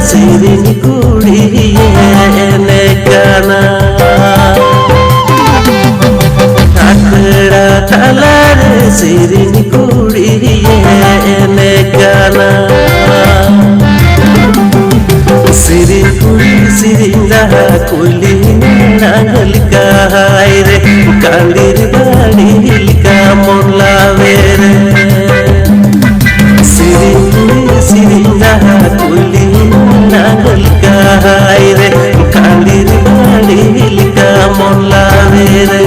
sirini kuri ene kana Kakra talare sirini kuri ene kana Sirin kuri sirinda kuli nangalika haire Kandir badi hilka monla vere Sirin kuri sirinda kuli nangalika haire Kandir badi hilka monla vere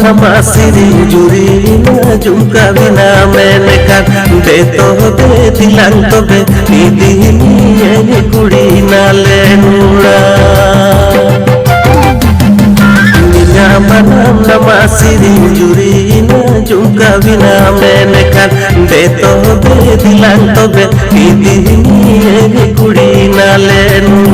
nama siring juri na jumka vina maine kan de to de dilang to be didi ye kudi na lenura niya manam nama siring juri na jumka vina maine kan de to de dilang to be didi ye kudi na lenura